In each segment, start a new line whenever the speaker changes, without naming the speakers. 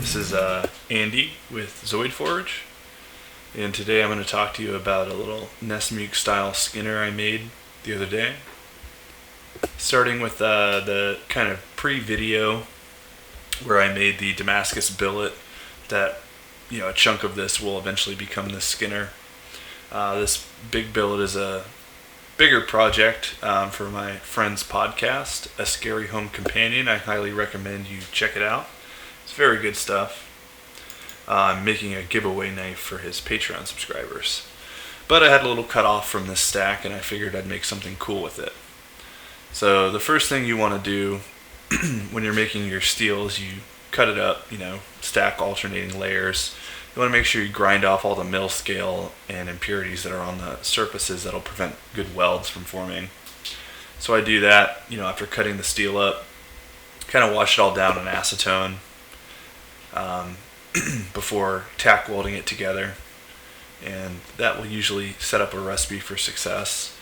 This is Andy with Zoid Forge, and today I'm going to talk to you about a little Nessmuk style skinner I made the other day. Starting with the kind of pre-video where I made the Damascus billet that, a chunk of this will eventually become this skinner. This big billet is a bigger project for my friend's podcast, A Scary Home Companion. I highly recommend you check it out. It's very good stuff. I'm making a giveaway knife for his Patreon subscribers. But I had a little cut off from this stack and I figured I'd make something cool with it. So the first thing you want to do when you're making your steel is you cut it up, stack alternating layers. You want to make sure you grind off all the mill scale and impurities that are on the surfaces that'll prevent good welds from forming. So I do that, after cutting the steel up, kind of wash it all down in acetone before tack welding it together. And that will usually set up a recipe for success.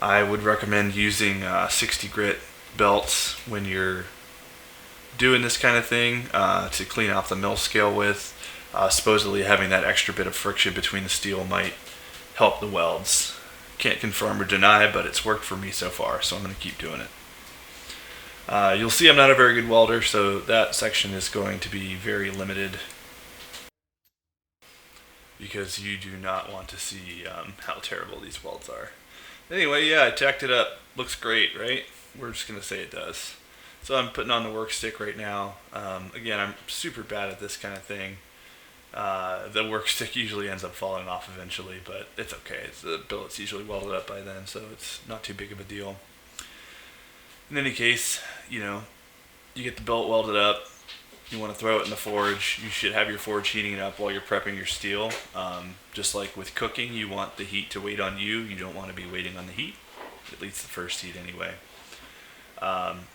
I would recommend using 60 grit belts when you're doing this kind of thing to clean off the mill scale with. Supposedly having that extra bit of friction between the steel might help the welds. Can't confirm or deny, but it's worked for me so far, so I'm going to keep doing it. You'll see I'm not a very good welder, so that section is going to be very limited because you do not want to see how terrible these welds are. Anyway, I tacked it up. Looks great, right? We're just going to say it does. So I'm putting on the work stick right now. Again, I'm super bad at this kind of thing. The work stick usually ends up falling off eventually, but it's okay. The billet's usually welded up by then, so it's not too big of a deal. In any case, you get the billet welded up. You want to throw it in the forge. You should have your forge heating it up while you're prepping your steel. Just like with cooking, you want the heat to wait on you. You don't want to be waiting on the heat, at least the first heat anyway.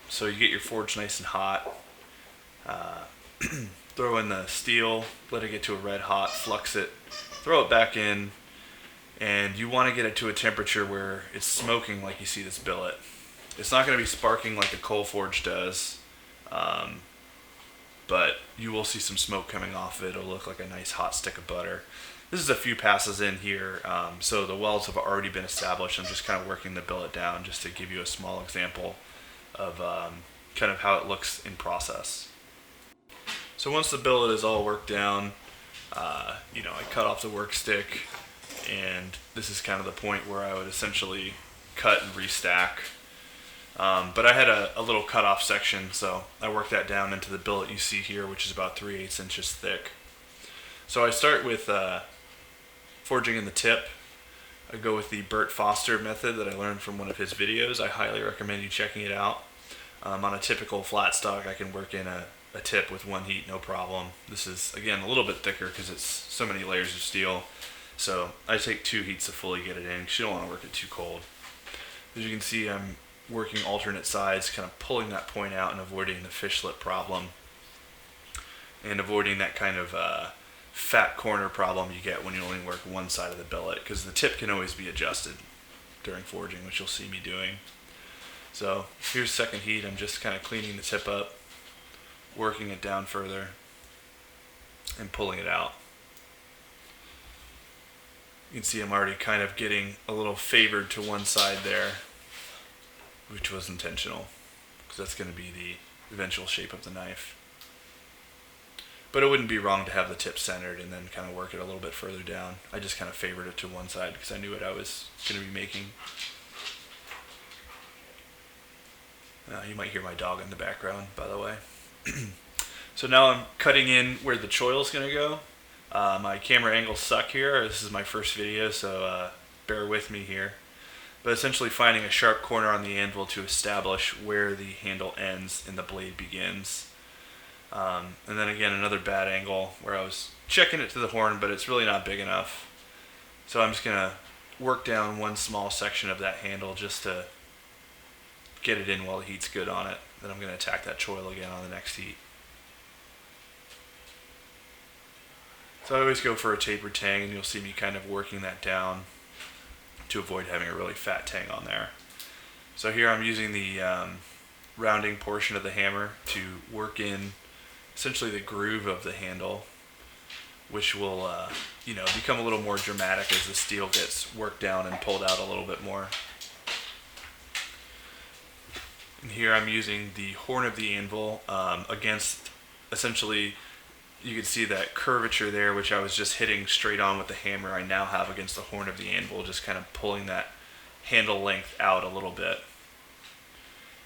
So you get your forge nice and hot. Throw in the steel, let it get to a red hot, flux it, throw it back in, and you want to get it to a temperature where it's smoking like you see this billet. It's not going to be sparking like a coal forge does, but you will see some smoke coming off of it. It'll look like a nice hot stick of butter. This is a few passes in here, so the welds have already been established. I'm just kind of working the billet down just to give you a small example of kind of how it looks in process. So once the billet is all worked down, I cut off the work stick, and this is kind of the point where I would essentially cut and restack. But I had a little cut off section, so I worked that down into the billet you see here, which is about 3/8 inches thick. So I start with forging in the tip. I go with the Bert Foster method that I learned from one of his videos. I highly recommend you checking it out. On a typical flat stock, I can work in a tip with one heat, no problem. This is, again, a little bit thicker because it's so many layers of steel. So I take 2 heats to fully get it in because you don't want to work it too cold. As you can see, I'm working alternate sides, kind of pulling that point out and avoiding the fish lip problem. And avoiding that kind of fat corner problem you get when you only work one side of the billet, because the tip can always be adjusted during forging, which you'll see me doing. So here's second heat. I'm just kind of cleaning the tip up, working it down further, and pulling it out. You can see I'm already kind of getting a little favored to one side there, which was intentional, because that's going to be the eventual shape of the knife. But it wouldn't be wrong to have the tip centered and then kind of work it a little bit further down. I just kind of favored it to one side because I knew what I was going to be making. You might hear my dog in the background, by the way. So now I'm cutting in where the choil is going to go. My camera angles suck here. This is my first video, so bear with me here. But essentially finding a sharp corner on the anvil to establish where the handle ends and the blade begins. And then again, another bad angle where I was checking it to the horn, but it's really not big enough. So I'm just going to work down one small section of that handle just to get it in while the heat's good on it. Then I'm going to attack that choil again on the next heat. So I always go for a tapered tang, and you'll see me kind of working that down to avoid having a really fat tang on there. So here I'm using the rounding portion of the hammer to work in essentially the groove of the handle, which will become a little more dramatic as the steel gets worked down and pulled out a little bit more. And here I'm using the horn of the anvil against, essentially, you can see that curvature there, which I was just hitting straight on with the hammer. I now have against the horn of the anvil, just kind of pulling that handle length out a little bit.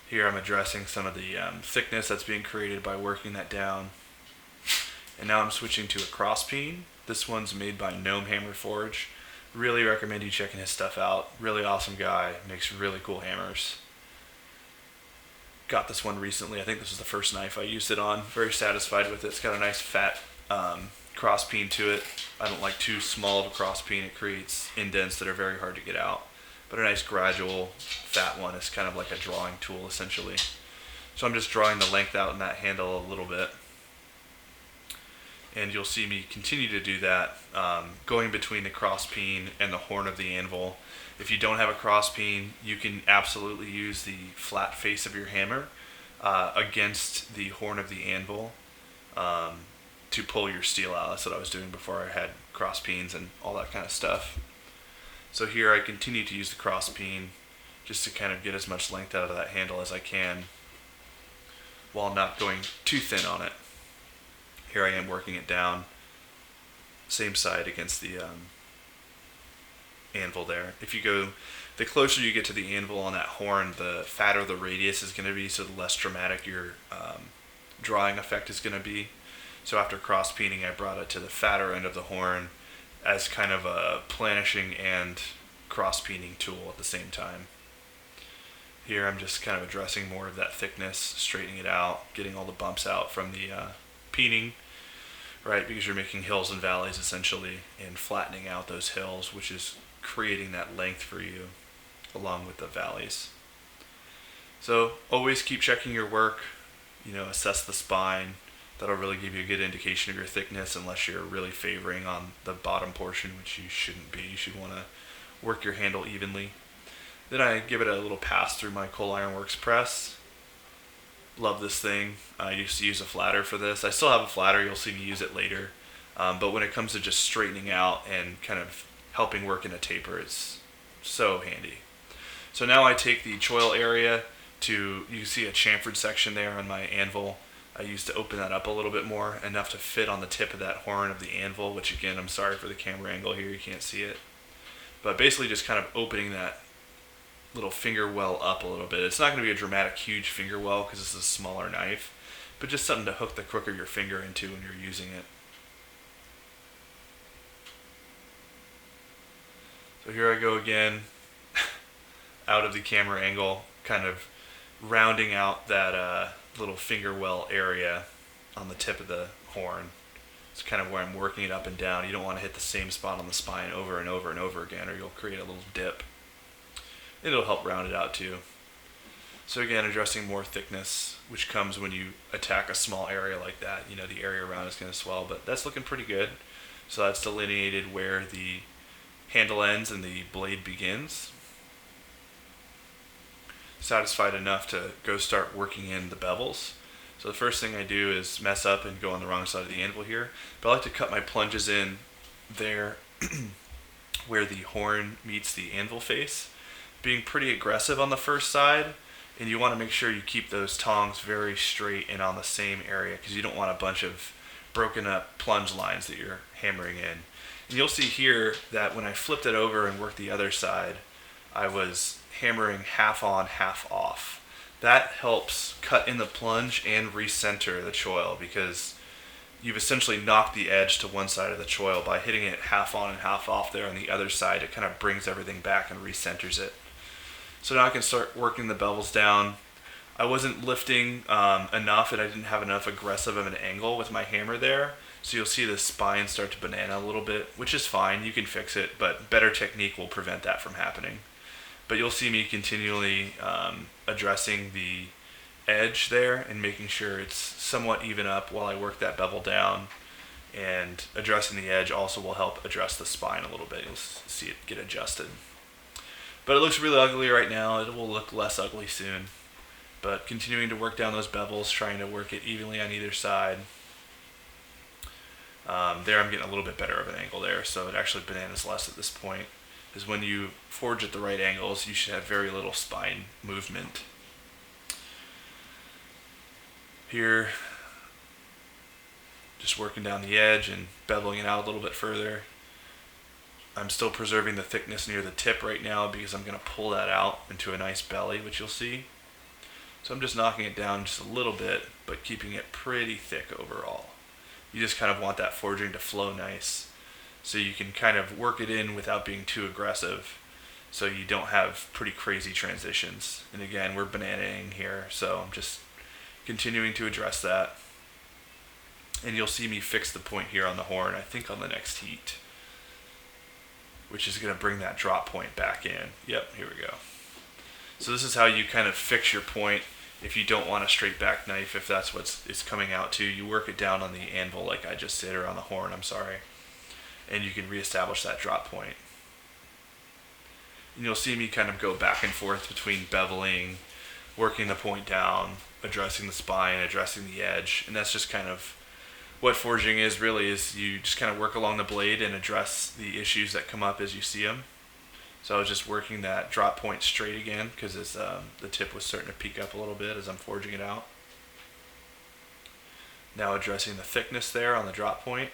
Here I'm addressing some of the thickness that's being created by working that down. And now I'm switching to a cross peen. This one's made by Gnome Hammer Forge. Really recommend you checking his stuff out. Really awesome guy, makes really cool hammers. Got this one recently. I think this was the first knife I used it on. Very satisfied with it. It's got a nice fat cross peen to it. I don't like too small of a cross peen. It creates indents that are very hard to get out. But a nice gradual fat one is kind of like a drawing tool essentially. So I'm just drawing the length out in that handle a little bit. And you'll see me continue to do that, going between the cross peen and the horn of the anvil. If you don't have a cross peen, you can absolutely use the flat face of your hammer against the horn of the anvil to pull your steel out. That's what I was doing before I had cross peens and all that kind of stuff. So here I continue to use the cross peen just to kind of get as much length out of that handle as I can while not going too thin on it. Here I am working it down, same side against the anvil there. If you go, the closer you get to the anvil on that horn, the fatter the radius is going to be, so the less dramatic your drawing effect is going to be. So after cross peening, I brought it to the fatter end of the horn as kind of a planishing and cross peening tool at the same time. Here I'm just kind of addressing more of that thickness, straightening it out, getting all the bumps out from the peening, right, because you're making hills and valleys essentially and flattening out those hills, which is creating that length for you along with the valleys. So always keep checking your work, assess the spine. That'll really give you a good indication of your thickness, unless you're really favoring on the bottom portion, which you shouldn't be. You should want to work your handle evenly. Then I give it a little pass through my Coal Iron Works press. Love this thing. I used to use a flatter for this. I still have a flatter. You'll see me use it later. But when it comes to just straightening out and kind of helping work in a taper, it's so handy. So now I take the choil area to, you see a chamfered section there on my anvil. I used to open that up a little bit more, enough to fit on the tip of that horn of the anvil, which again, I'm sorry for the camera angle here, you can't see it. But basically just kind of opening that little finger well up a little bit. It's not going to be a dramatic, huge finger well because this is a smaller knife, but just something to hook the crook of your finger into when you're using it. So here I go again, out of the camera angle, kind of rounding out that little finger well area on the tip of the horn. It's kind of where I'm working it up and down. You don't want to hit the same spot on the spine over and over and over again, or you'll create a little dip. It'll help round it out too. So again, addressing more thickness, which comes when you attack a small area like that. The area around is going to swell, but that's looking pretty good. So that's delineated where the handle ends and the blade begins. Satisfied enough to go start working in the bevels. So the first thing I do is mess up and go on the wrong side of the anvil here, but I like to cut my plunges in there where the horn meets the anvil face, being pretty aggressive on the first side, and you want to make sure you keep those tongs very straight and on the same area, because you don't want a bunch of broken up plunge lines that you're hammering in. And you'll see here that when I flipped it over and worked the other side, I was hammering half on, half off. That helps cut in the plunge and recenter the choil, because you've essentially knocked the edge to one side of the choil. By hitting it half on and half off there on the other side, it kind of brings everything back and recenters it. So now I can start working the bevels down. I wasn't lifting enough, and I didn't have enough aggressive of an angle with my hammer there. So you'll see the spine start to banana a little bit, which is fine. You can fix it, but better technique will prevent that from happening. But you'll see me continually addressing the edge there and making sure it's somewhat even up while I work that bevel down. And addressing the edge also will help address the spine a little bit. You'll see it get adjusted. But it looks really ugly right now. It will look less ugly soon. But continuing to work down those bevels, trying to work it evenly on either side. There I'm getting a little bit better of an angle there, so it actually bananas less at this point. Because when you forge at the right angles, you should have very little spine movement. Here, just working down the edge and beveling it out a little bit further. I'm still preserving the thickness near the tip right now because I'm going to pull that out into a nice belly, which you'll see. So I'm just knocking it down just a little bit, but keeping it pretty thick overall. You just kind of want that forging to flow nice, so you can kind of work it in without being too aggressive, so you don't have pretty crazy transitions. And again, we're bananaing here, so I'm just continuing to address that. And you'll see me fix the point here on the horn, I think on the next heat, which is going to bring that drop point back in. Yep, here we go. So this is how you kind of fix your point. If you don't want a straight back knife, if that's what it's coming out to, you work it down on the anvil like I just did, or on the horn, I'm sorry. And you can reestablish that drop point. And you'll see me kind of go back and forth between beveling, working the point down, addressing the spine, addressing the edge. And that's just kind of what forging is really, is you just kind of work along the blade and address the issues that come up as you see them. So I was just working that drop point straight again because the tip was starting to peak up a little bit as I'm forging it out. Now addressing the thickness there on the drop point.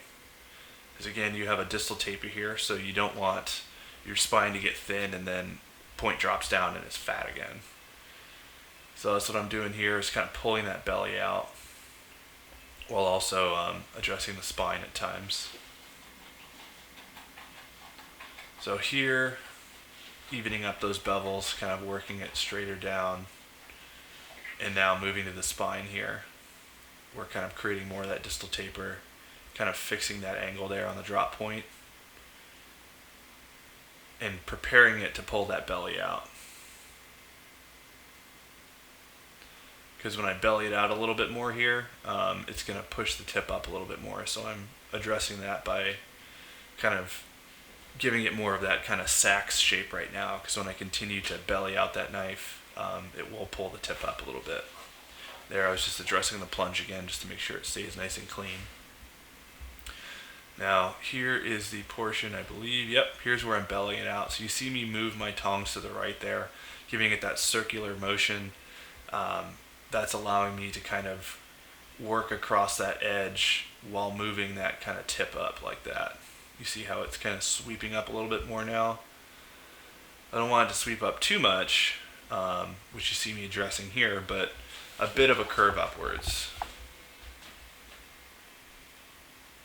Because again, you have a distal taper here, so you don't want your spine to get thin and then point drops down and it's fat again. So that's what I'm doing here, is kind of pulling that belly out while also addressing the spine at times. So here, evening up those bevels, kind of working it straighter down, and now moving to the spine here. We're kind of creating more of that distal taper, kind of fixing that angle there on the drop point, and preparing it to pull that belly out. Because when I belly it out a little bit more here, it's going to push the tip up a little bit more. So I'm addressing that by kind of giving it more of that kind of sax shape right now, because when I continue to belly out that knife, it will pull the tip up a little bit. There, I was just addressing the plunge again just to make sure it stays nice and clean. Now, here is the portion, I believe, yep, here's where I'm bellying it out. So you see me move my tongs to the right there, giving it that circular motion. That's allowing me to kind of work across that edge while moving that kind of tip up like that. You see how it's kind of sweeping up a little bit more now. I don't want it to sweep up too much, which you see me addressing here, but a bit of a curve upwards.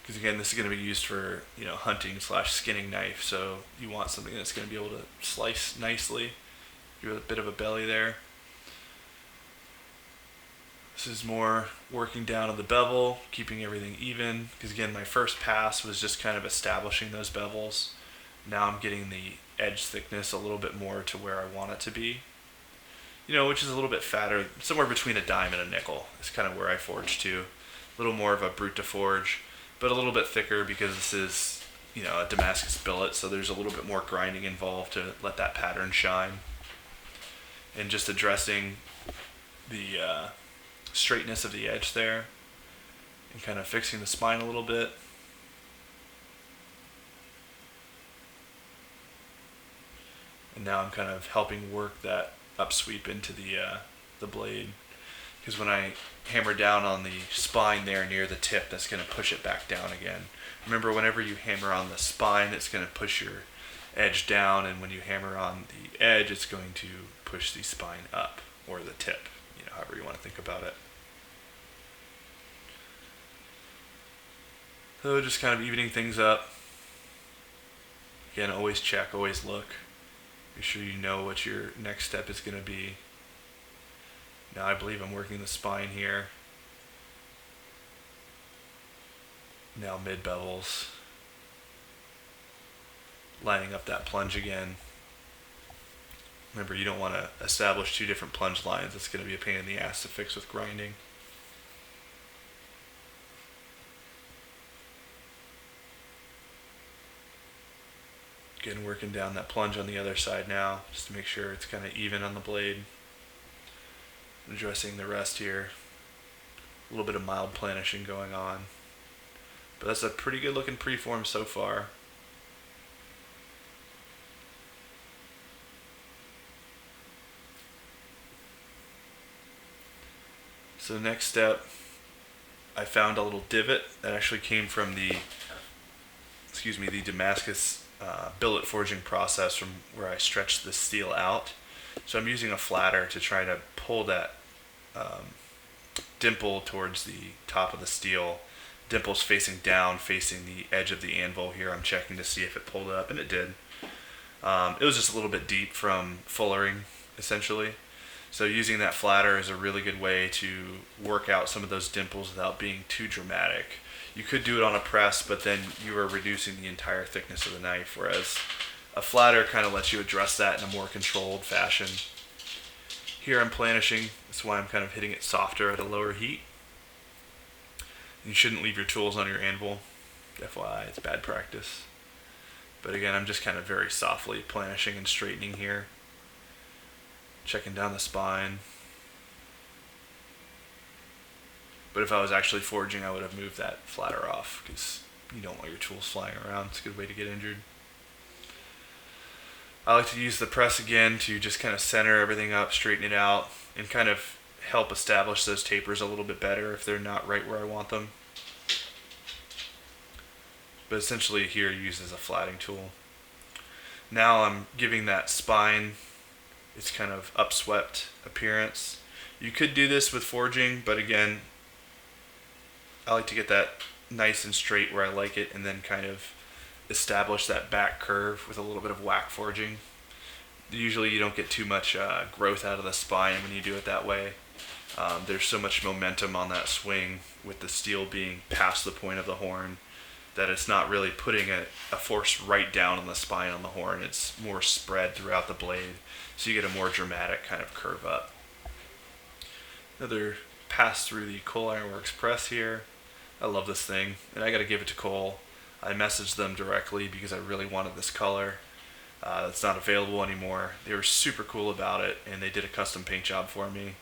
Because again, this is going to be used for, hunting / skinning knife, so you want something that's going to be able to slice nicely. Give it a bit of a belly there. This is more working down on the bevel, keeping everything even, because again, my first pass was just kind of establishing those bevels. Now I'm getting the edge thickness a little bit more to where I want it to be, which is a little bit fatter, somewhere between a dime and a nickel. It's kind of where I forge to. A little more of a brute to forge, but a little bit thicker because this is, a Damascus billet, so there's a little bit more grinding involved to let that pattern shine. And just addressing the straightness of the edge there and kind of fixing the spine a little bit. And now I'm kind of helping work that upsweep into the blade, because when I hammer down on the spine there near the tip, that's going to push it back down again. Remember, whenever you hammer on the spine, it's going to push your edge down, and when you hammer on the edge, it's going to push the spine up, or the tip, however you want to think about it. So just kind of evening things up. Again, always check, always look. Make sure you know what your next step is going to be. Now I believe I'm working the spine here. Now mid bevels. Lining up that plunge again. Remember, you don't want to establish two different plunge lines. It's going to be a pain in the ass to fix with grinding. Again, working down that plunge on the other side now, just to make sure it's kind of even on the blade. Addressing the rest here. A little bit of mild planishing going on. But that's a pretty good looking preform so far. So next step, I found a little divot that actually came from the Damascus billet forging process from where I stretched the steel out. So I'm using a flatter to try to pull that dimple towards the top of the steel. Dimple's facing down, facing the edge of the anvil here. I'm checking to see if it pulled up, and it did. It was just a little bit deep from fullering, essentially. So using that flatter is a really good way to work out some of those dimples without being too dramatic. You could do it on a press, but then you are reducing the entire thickness of the knife, whereas a flatter kind of lets you address that in a more controlled fashion. Here I'm planishing, that's why I'm kind of hitting it softer at a lower heat. You shouldn't leave your tools on your anvil. FYI, it's bad practice. But again, I'm just kind of very softly planishing and straightening here. Checking down the spine. But if I was actually forging, I would have moved that flatter off, because you don't want your tools flying around. It's a good way to get injured. I like to use the press again to just kind of center everything up, straighten it out, and kind of help establish those tapers a little bit better if they're not right where I want them. But essentially here used as a flatting tool. Now I'm giving that spine its kind of upswept appearance. You could do this with forging, but again, I like to get that nice and straight where I like it, and then kind of establish that back curve with a little bit of whack forging. Usually you don't get too much growth out of the spine when you do it that way. There's so much momentum on that swing with the steel being past the point of the horn that it's not really putting a force right down on the spine on the horn. It's more spread throughout the blade, so you get a more dramatic kind of curve up. Another pass through the Cole Ironworks press here. I love this thing, and I got to give it to Cole. I messaged them directly because I really wanted this color. It's not available anymore. They were super cool about it, and they did a custom paint job for me.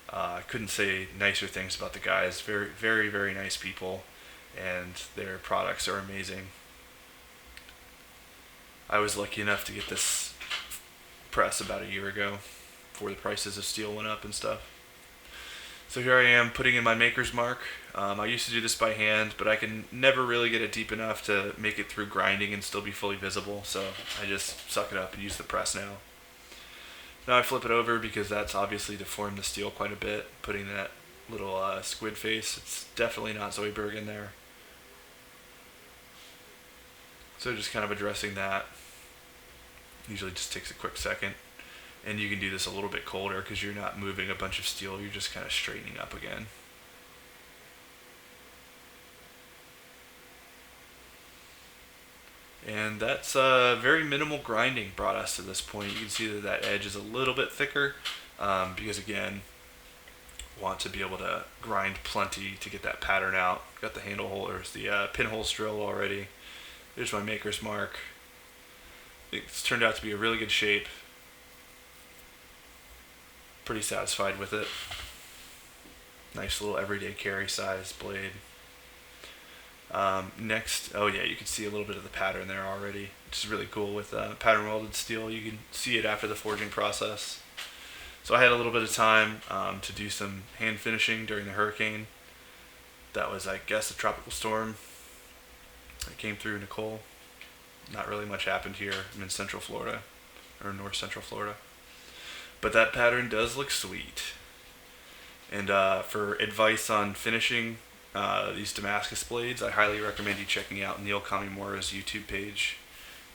I couldn't say nicer things about the guys. Very, very, very nice people, and their products are amazing. I was lucky enough to get this press about a year ago before the prices of steel went up and stuff. So here I am putting in my maker's mark. I used to do this by hand, but I can never really get it deep enough to make it through grinding and still be fully visible, so I just suck it up and use the press now. Now I flip it over because that's obviously deformed the steel quite a bit, putting that little squid face. It's definitely not Zoidberg in there. So just kind of addressing that. Usually just takes a quick second. And you can do this a little bit colder because you're not moving a bunch of steel, you're just kind of straightening up again. And that's very minimal grinding brought us to this point. You can see that that edge is a little bit thicker because again, want to be able to grind plenty to get that pattern out. Got the handle holders, the pinholes drilled already. There's my maker's mark. It's turned out to be a really good shape. Pretty satisfied with it. Nice little everyday carry size blade. Next, oh yeah, you can see a little bit of the pattern there already, which is really cool with pattern welded steel. You can see it after the forging process. So I had a little bit of time to do some hand finishing during the hurricane. That was, I guess, a tropical storm that came through Nicole. Not really much happened here. I'm in Central Florida, or North Central Florida. But that pattern does look sweet. And for advice on finishing these Damascus blades, I highly recommend you checking out Neil Kamimura's YouTube page.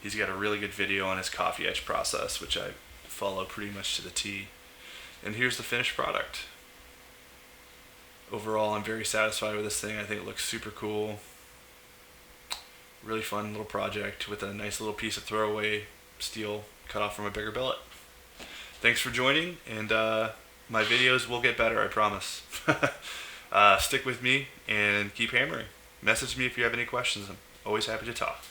He's got a really good video on his coffee etch process, which I follow pretty much to the T. And here's the finished product. Overall, I'm very satisfied with this thing. I think it looks super cool. Really fun little project with a nice little piece of throwaway steel cut off from a bigger billet. Thanks for joining, and my videos will get better, I promise. Stick with me and keep hammering. Message me if you have any questions. I'm always happy to talk.